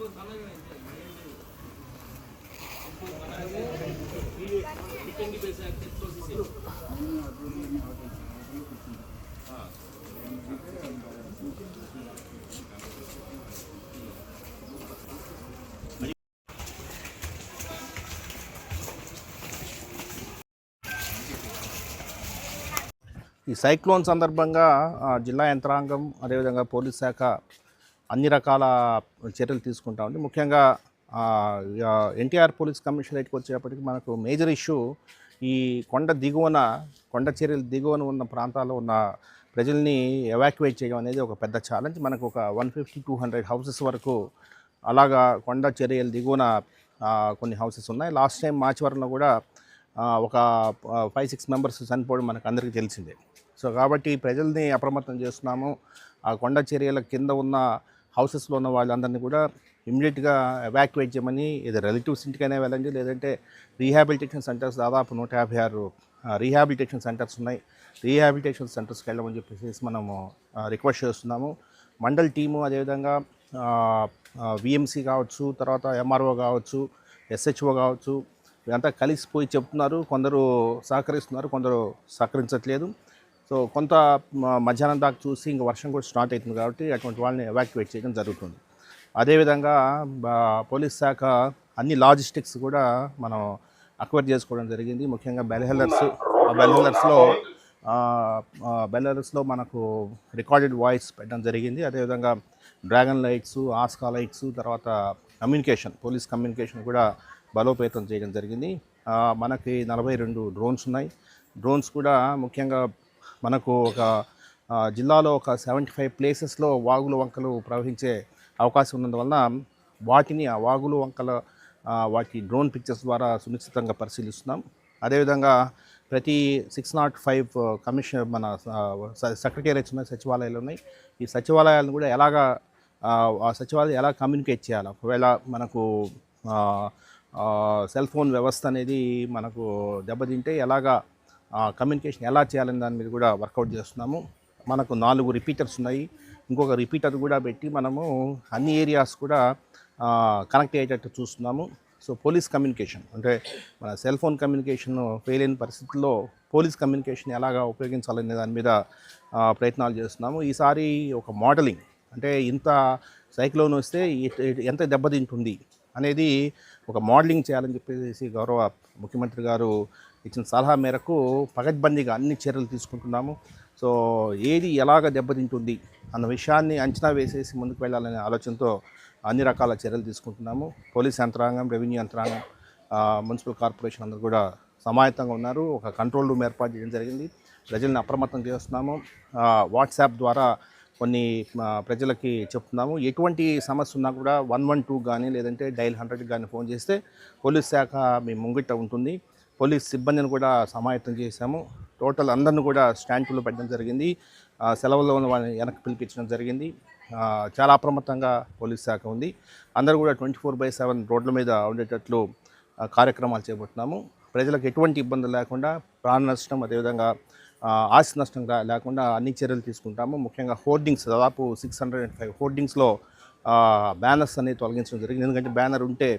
ఈ సైక్లోన్ సందర్భంగా జిల్లా యంత్రాంగం అదేవిధంగా పోలీస్ శాఖ అన్ని రకాల చర్యలు తీసుకుంటా ఉంది. ముఖ్యంగా ఎన్టీఆర్ పోలీస్ కమిషనరేట్కి వచ్చేటప్పటికి మనకు మేజర్ ఇష్యూ ఈ కొండ చర్యలు దిగువన ఉన్న ప్రాంతాల్లో ఉన్న ప్రజల్ని ఎవాక్యువేట్ చేయడం అనేది ఒక పెద్ద ఛాలెంజ్. మనకు ఒక 150-200 హౌసెస్ వరకు అలాగా కొండ చర్యలు దిగువన కొన్ని హౌసెస్ ఉన్నాయి. లాస్ట్ టైం మార్చివరంలో కూడా ఒక 5-6 మెంబర్స్ చనిపోవడం మనకు అందరికీ తెలిసిందే. సో కాబట్టి ప్రజల్ని అప్రమత్తం చేస్తున్నాము. ఆ కొండ చర్యల కింద ఉన్న హౌసెస్లో ఉన్న వాళ్ళందరినీ కూడా ఇమ్మీడియట్గా ఎవాక్యువేట్ చేయమని, ఇది రిలేటివ్స్ ఇంటికైనా వెళ్ళండి, లేదంటే రీహాబిలిటేషన్ సెంటర్స్ దాదాపు 156 రీహాబిలిటేషన్ సెంటర్స్ ఉన్నాయి. రీహాబిలిటేషన్ సెంటర్స్కి వెళ్ళమని చెప్పేసి మనము రిక్వెస్ట్ చేస్తున్నాము. మండల్ టీము అదేవిధంగా విఎంసీ కావచ్చు, తర్వాత ఎంఆర్ఓ కావచ్చు, ఎస్హెచ్ఓ కావచ్చు, ఇదంతా కలిసిపోయి చెప్తున్నారు. కొందరు సహకరిస్తున్నారు, కొందరు సహకరించట్లేదు. సో కొంత మధ్యాహ్నం దాకా చూసి ఇంక వర్షం కూడా స్టార్ట్ అవుతుంది కాబట్టి అటువంటి వాళ్ళని ఎవాక్యువేట్ చేయడం జరుగుతుంది. అదేవిధంగా పోలీస్ శాఖ అన్ని లాజిస్టిక్స్ కూడా మనం అక్వైర్ చేసుకోవడం జరిగింది. ముఖ్యంగా బెల్లర్స్లో మనకు రికార్డెడ్ వాయిస్ పెట్టడం జరిగింది. అదేవిధంగా డ్రాగన్ లైట్స్, ఆస్కా లైట్స్, తర్వాత పోలీస్ కమ్యూనికేషన్ కూడా బలోపేతం చేయడం జరిగింది. మనకి 42 డ్రోన్స్ ఉన్నాయి. డ్రోన్స్ కూడా ముఖ్యంగా మనకు ఒక జిల్లాలో ఒక 75 ప్లేసెస్లో వాగులు వంకలు ప్రవహించే అవకాశం ఉన్నందువలన ఆ వాగులు వంకల వాటి డ్రోన్ పిక్చర్స్ ద్వారా సునిశ్చితంగా పరిశీలిస్తున్నాం. అదేవిధంగా ప్రతి 605 మన సెక్రటేరియట్స్ ఉన్నాయి, సచివాలయాలు ఉన్నాయి. ఈ సచివాలయాలను కూడా ఆ సచివాలయం ఎలా కమ్యూనికేట్ చేయాలి, ఒకవేళ మనకు సెల్ ఫోన్ వ్యవస్థ అనేది మనకు దెబ్బతింటే కమ్యూనికేషన్ ఎలా చేయాలని దాని మీద కూడా వర్కౌట్ చేస్తున్నాము. మనకు 4 రిపీటర్స్ ఉన్నాయి. ఇంకొక రిపీటర్ కూడా పెట్టి మనము అన్ని ఏరియాస్ కూడా కనెక్ట్ అయ్యేటట్టు చూస్తున్నాము. సో పోలీస్ కమ్యూనికేషన్ అంటే మన సెల్ ఫోన్ కమ్యూనికేషన్ ఫెయిల్ అయిన పరిస్థితుల్లో పోలీస్ కమ్యూనికేషన్ ఎలాగా ఉపయోగించాలనే దాని మీద ప్రయత్నాలు చేస్తున్నాము. ఈసారి ఒక మోడలింగ్ అంటే ఇంత సైక్లోన్ వస్తే ఎంత దెబ్బతింటుంది అనేది ఒక మోడలింగ్ చేయాలని చెప్పేసి గౌరవ ముఖ్యమంత్రి గారు ఇచ్చిన సలహా మేరకు పకడ్బందీగా అన్ని చర్యలు తీసుకుంటున్నాము. సో ఏది ఎలాగ దెబ్బతింటుంది అన్న విషయాన్ని అంచనా వేసేసి ముందుకు వెళ్ళాలనే ఆలోచనతో అన్ని రకాల చర్యలు తీసుకుంటున్నాము. పోలీస్ యంత్రాంగం, రెవెన్యూ యంత్రాంగం, మున్సిపల్ కార్పొరేషన్ అందరూ కూడా సమాయత్తంగా ఉన్నారు. ఒక కంట్రోల్ రూమ్ ఏర్పాటు చేయడం జరిగింది. ప్రజల్ని అప్రమత్తం చేస్తున్నాము. వాట్సాప్ ద్వారా కొన్ని ప్రజలకి చెప్తున్నాము. ఎటువంటి సమస్య ఉన్నా కూడా 112 కానీ లేదంటే డైల్ 100 కానీ ఫోన్ చేస్తే పోలీస్ శాఖ మీ ముంగిట ఉంటుంది. పోలీస్ సిబ్బందిని కూడా సమాయత్తం చేశాము. టోటల్ అందరిని కూడా స్టాండ్లో పెట్టడం జరిగింది. సెలవుల్లో ఉన్న వాళ్ళని వెనక్కి పిలిపించడం జరిగింది. చాలా అప్రమత్తంగా పోలీస్ శాఖ ఉంది. అందరూ కూడా 24/7 రోడ్ల మీద ఉండేటట్లు కార్యక్రమాలు చేపడుతున్నాము. ప్రజలకు ఎటువంటి ఇబ్బందులు లేకుండా, ప్రాణ నష్టం అదేవిధంగా ఆస్తి నష్టం లేకుండా అన్ని చర్యలు తీసుకుంటాము. ముఖ్యంగా హోర్డింగ్స్ దాదాపు 605 హోర్డింగ్స్లో బ్యానర్స్ అనేది తొలగించడం జరిగింది. ఎందుకంటే బ్యానర్ ఉంటే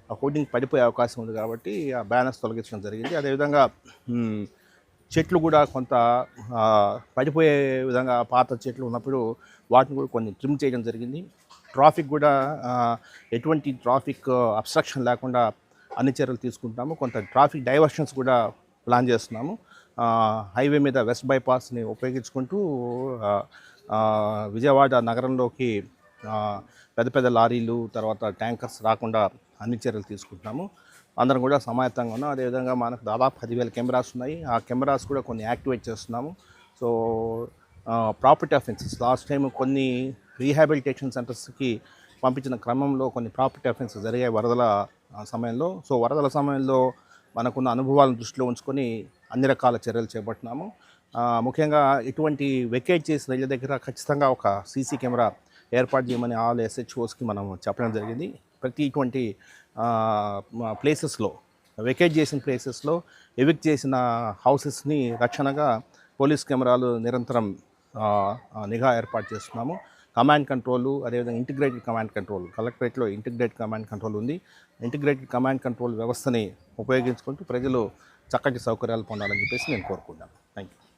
ఆ హోర్డింగ్ పడిపోయే అవకాశం ఉంది కాబట్టి ఆ బ్యానర్స్ తొలగించడం జరిగింది. అదేవిధంగా చెట్లు కూడా కొంత పడిపోయే విధంగా పాత చెట్లు ఉన్నప్పుడు వాటిని కూడా కొన్ని ట్రిమ్ చేయడం జరిగింది. ట్రాఫిక్ కూడా ఎటువంటి ట్రాఫిక్ అబ్స్ట్రక్షన్ లేకుండా అన్ని చర్యలు తీసుకుంటాము. కొంత ట్రాఫిక్ డైవర్షన్స్ కూడా ప్లాన్ చేస్తున్నాము. హైవే మీద వెస్ట్ బైపాస్ని ఉపయోగించుకుంటూ విజయవాడ నగరంలోకి పెద్ద పెద్ద లారీలు తర్వాత ట్యాంకర్స్ రాకుండా అన్ని చర్యలు తీసుకుంటున్నాము. అందరం కూడా సమాయత్తంగా ఉన్నాం. అదేవిధంగా మనకు దాదాపు 10,000 కెమెరాస్ ఉన్నాయి. ఆ కెమెరాస్ కూడా కొన్ని యాక్టివేట్ చేస్తున్నాము. So property offences last time కొన్ని రీహాబిలిటేషన్ సెంటర్స్కి పంపించిన క్రమంలో కొన్ని ప్రాపర్టీ అఫెన్సెస్ జరిగాయి వరదల సమయంలో. సో వరదల సమయంలో మనకున్న అనుభవాలను దృష్టిలో ఉంచుకొని అన్ని రకాల చర్యలు చేపడుతున్నాము. ముఖ్యంగా ఇటువంటి వెకేట్ చేసిన ఇళ్ళ దగ్గర ఖచ్చితంగా ఒక సీసీ కెమెరా ఏర్పాటు చేయమని ఆల్ ఎస్హెచ్ఓస్కి మనం చెప్పడం జరిగింది. ప్రతి ఇటువంటి ప్లేసెస్లో వెకేట్ చేసిన ప్లేసెస్లో ఎవిక్ట్ చేసిన హౌసెస్ని రక్షణగా పోలీస్ కెమెరాలు నిరంతరం నిఘా ఏర్పాటు చేస్తున్నాము. కమాండ్ కంట్రోల్, అదేవిధంగా ఇంటిగ్రేటెడ్ కమాండ్ కంట్రోల్, కలెక్టరేట్లో ఇంటిగ్రేటెడ్ కమాండ్ కంట్రోల్ ఉంది. ఇంటిగ్రేటెడ్ కమాండ్ కంట్రోల్ వ్యవస్థని ఉపయోగించుకుంటూ ప్రజలు చక్కటి సౌకర్యాలు పొందాలని చెప్పేసి నేను కోరుకుంటాను. Thank you.